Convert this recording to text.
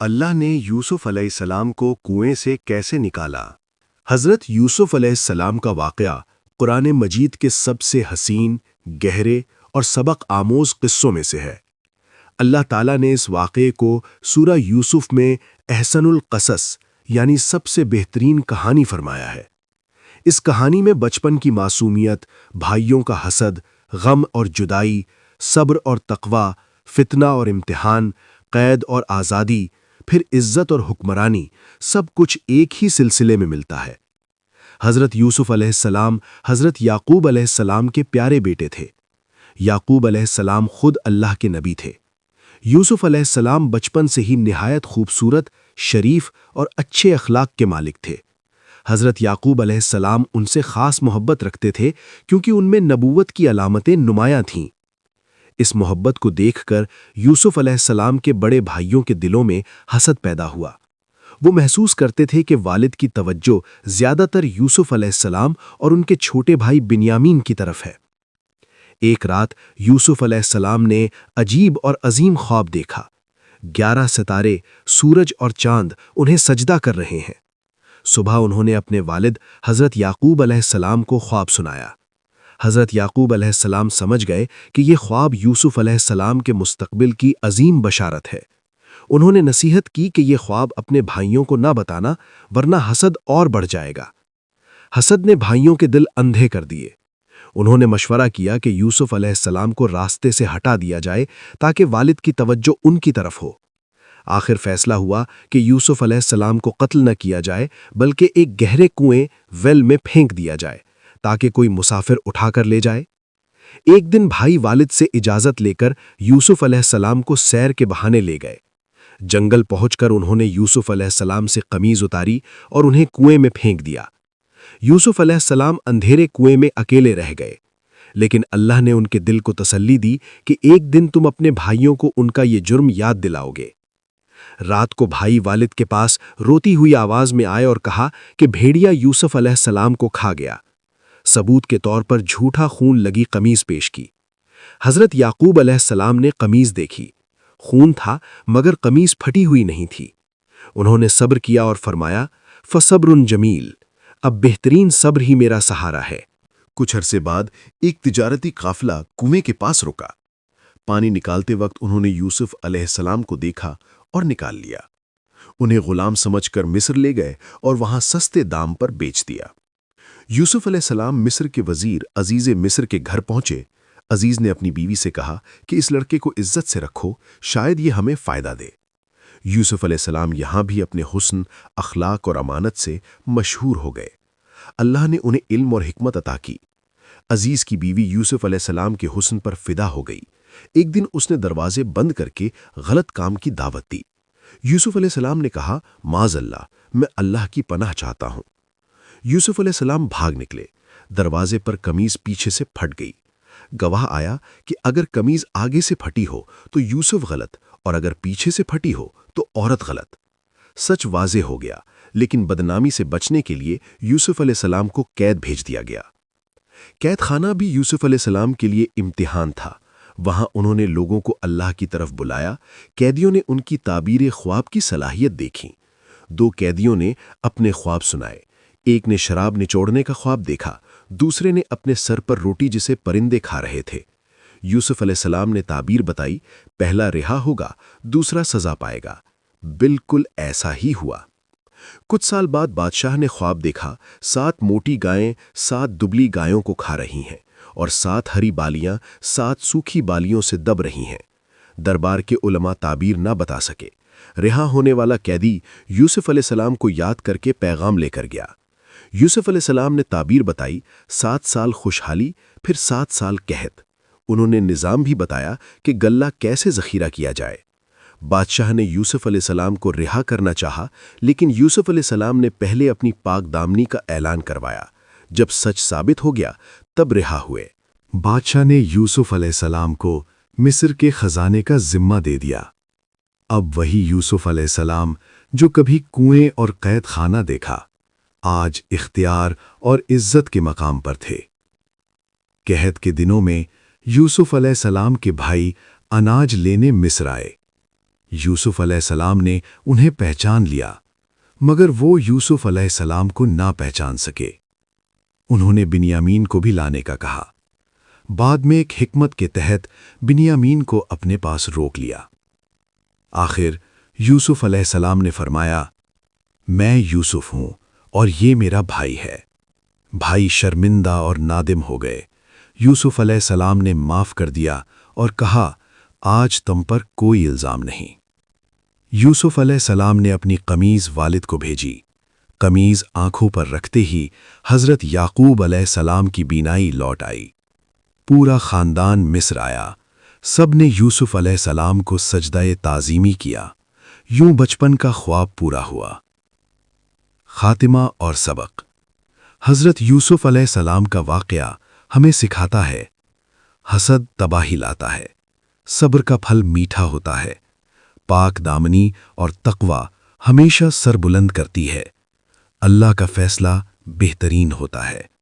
اللہ نے یوسف علیہ السلام کو کنویں سے کیسے نکالا؟ حضرت یوسف علیہ السلام کا واقعہ قرآن مجید کے سب سے حسین، گہرے اور سبق آموز قصوں میں سے ہے۔ اللہ تعالیٰ نے اس واقعے کو سورہ یوسف میں احسن القصص یعنی سب سے بہترین کہانی فرمایا ہے۔ اس کہانی میں بچپن کی معصومیت، بھائیوں کا حسد، غم اور جدائی، صبر اور تقوی، فتنہ اور امتحان، قید اور آزادی، پھر عزت اور حکمرانی، سب کچھ ایک ہی سلسلے میں ملتا ہے۔ حضرت یوسف علیہ السلام حضرت یعقوب علیہ السلام کے پیارے بیٹے تھے۔ یعقوب علیہ السلام خود اللہ کے نبی تھے۔ یوسف علیہ السلام بچپن سے ہی نہایت خوبصورت، شریف اور اچھے اخلاق کے مالک تھے۔ حضرت یعقوب علیہ السلام ان سے خاص محبت رکھتے تھے کیونکہ ان میں نبوت کی علامتیں نمایاں تھیں۔ اس محبت کو دیکھ کر یوسف علیہ السلام کے بڑے بھائیوں کے دلوں میں حسد پیدا ہوا۔ وہ محسوس کرتے تھے کہ والد کی توجہ زیادہ تر یوسف علیہ السلام اور ان کے چھوٹے بھائی بنیامین کی طرف ہے۔ ایک رات یوسف علیہ السلام نے عجیب اور عظیم خواب دیکھا۔ 11 ستارے، سورج اور چاند انہیں سجدہ کر رہے ہیں۔ صبح انہوں نے اپنے والد حضرت یعقوب علیہ السلام کو خواب سنایا۔ حضرت یعقوب علیہ السلام سمجھ گئے کہ یہ خواب یوسف علیہ السلام کے مستقبل کی عظیم بشارت ہے۔ انہوں نے نصیحت کی کہ یہ خواب اپنے بھائیوں کو نہ بتانا ورنہ حسد اور بڑھ جائے گا۔ حسد نے بھائیوں کے دل اندھے کر دیے۔ انہوں نے مشورہ کیا کہ یوسف علیہ السلام کو راستے سے ہٹا دیا جائے تاکہ والد کی توجہ ان کی طرف ہو۔ آخر فیصلہ ہوا کہ یوسف علیہ السلام کو قتل نہ کیا جائے بلکہ ایک گہرے کنویں ویل میں پھینک دیا جائے تاکہ کوئی مسافر اٹھا کر لے جائے۔ ایک دن بھائی والد سے اجازت لے کر یوسف علیہ السلام کو سیر کے بہانے لے گئے۔ جنگل پہنچ کر انہوں نے یوسف علیہ السلام سے قمیض اتاری اور انہیں کنویں میں پھینک دیا۔ یوسف علیہ السلام اندھیرے کنویں میں اکیلے رہ گئے، لیکن اللہ نے ان کے دل کو تسلی دی کہ ایک دن تم اپنے بھائیوں کو ان کا یہ جرم یاد دلاؤ گے۔ رات کو بھائی والد کے پاس روتی ہوئی آواز میں آئے اور کہا کہ بھیڑیا یوسف علیہ السلام کو کھا گیا۔ ثبوت کے طور پر جھوٹا خون لگی قمیض پیش کی۔ حضرت یعقوب علیہ السلام نے قمیض دیکھی۔ خون تھا مگر قمیض پھٹی ہوئی نہیں تھی۔ انہوں نے صبر کیا اور فرمایا، فصبر جمیل، اب بہترین صبر ہی میرا سہارا ہے۔ کچھ عرصے بعد ایک تجارتی قافلہ کنویں کے پاس رکا۔ پانی نکالتے وقت انہوں نے یوسف علیہ السلام کو دیکھا اور نکال لیا۔ انہیں غلام سمجھ کر مصر لے گئے اور وہاں سستے دام پر بیچ دیا۔ یوسف علیہ السلام مصر کے وزیر عزیز مصر کے گھر پہنچے۔ عزیز نے اپنی بیوی سے کہا کہ اس لڑکے کو عزت سے رکھو، شاید یہ ہمیں فائدہ دے۔ یوسف علیہ السلام یہاں بھی اپنے حسن، اخلاق اور امانت سے مشہور ہو گئے۔ اللہ نے انہیں علم اور حکمت عطا کی۔ عزیز کی بیوی یوسف علیہ السلام کے حسن پر فدا ہو گئی۔ ایک دن اس نے دروازے بند کر کے غلط کام کی دعوت دی۔ یوسف علیہ السلام نے کہا، معاذ اللہ، میں اللہ کی پناہ چاہتا ہوں۔ یوسف علیہ السلام بھاگ نکلے۔ دروازے پر قمیض پیچھے سے پھٹ گئی۔ گواہ آیا کہ اگر قمیض آگے سے پھٹی ہو تو یوسف غلط اور اگر پیچھے سے پھٹی ہو تو عورت غلط۔ سچ واضح ہو گیا، لیکن بدنامی سے بچنے کے لیے یوسف علیہ السلام کو قید بھیج دیا گیا۔ قید خانہ بھی یوسف علیہ السلام کے لیے امتحان تھا۔ وہاں انہوں نے لوگوں کو اللہ کی طرف بلایا۔ قیدیوں نے ان کی تعبیر خواب کی صلاحیت دیکھی۔ 2 قیدیوں نے اپنے خواب سنائے۔ ایک نے شراب نچوڑنے کا خواب دیکھا، دوسرے نے اپنے سر پر روٹی جسے پرندے کھا رہے تھے۔ یوسف علیہ السلام نے تعبیر بتائی، پہلا رہا ہوگا، دوسرا سزا پائے گا۔ بالکل ایسا ہی ہوا۔ کچھ سال بعد بادشاہ نے خواب دیکھا، 7 موٹی گائیں 7 دبلی گایوں کو کھا رہی ہیں اور 7 ہری بالیاں 7 سوکھی بالیوں سے دب رہی ہیں۔ دربار کے علماء تعبیر نہ بتا سکے۔ رہا ہونے والا قیدی یوسف علیہ السلام کو یاد کر کے پیغام لے کر گیا۔ یوسف علیہ السلام نے تعبیر بتائی، 7 سال خوشحالی، پھر 7 سال قحط۔ انہوں نے نظام بھی بتایا کہ غلہ کیسے ذخیرہ کیا جائے۔ بادشاہ نے یوسف علیہ السلام کو رہا کرنا چاہا، لیکن یوسف علیہ السلام نے پہلے اپنی پاک دامنی کا اعلان کروایا۔ جب سچ ثابت ہو گیا تب رہا ہوئے۔ بادشاہ نے یوسف علیہ السلام کو مصر کے خزانے کا ذمہ دے دیا۔ اب وہی یوسف علیہ السلام جو کبھی کنویں اور قید خانہ دیکھا، آج اختیار اور عزت کے مقام پر تھے۔ قحط کے دنوں میں یوسف علیہ السلام کے بھائی اناج لینے مصر آئے۔ یوسف علیہ السلام نے انہیں پہچان لیا، مگر وہ یوسف علیہ السلام کو نہ پہچان سکے۔ انہوں نے بنیامین کو بھی لانے کا کہا۔ بعد میں ایک حکمت کے تحت بنیامین کو اپنے پاس روک لیا۔ آخر یوسف علیہ السلام نے فرمایا، میں یوسف ہوں اور یہ میرا بھائی ہے۔ بھائی شرمندہ اور نادم ہو گئے۔ یوسف علیہ السلام نے معاف کر دیا اور کہا، آج تم پر کوئی الزام نہیں۔ یوسف علیہ السلام نے اپنی قمیض والد کو بھیجی۔ قمیض آنکھوں پر رکھتے ہی حضرت یعقوب علیہ السلام کی بینائی لوٹ آئی۔ پورا خاندان مصر آیا۔ سب نے یوسف علیہ السلام کو سجدہ تعظیمی کیا۔ یوں بچپن کا خواب پورا ہوا۔ خاتمہ اور سبق۔ حضرت یوسف علیہ السلام کا واقعہ ہمیں سکھاتا ہے، حسد تباہی لاتا ہے، صبر کا پھل میٹھا ہوتا ہے، پاک دامنی اور تقوی ہمیشہ سر بلند کرتی ہے، اللہ کا فیصلہ بہترین ہوتا ہے۔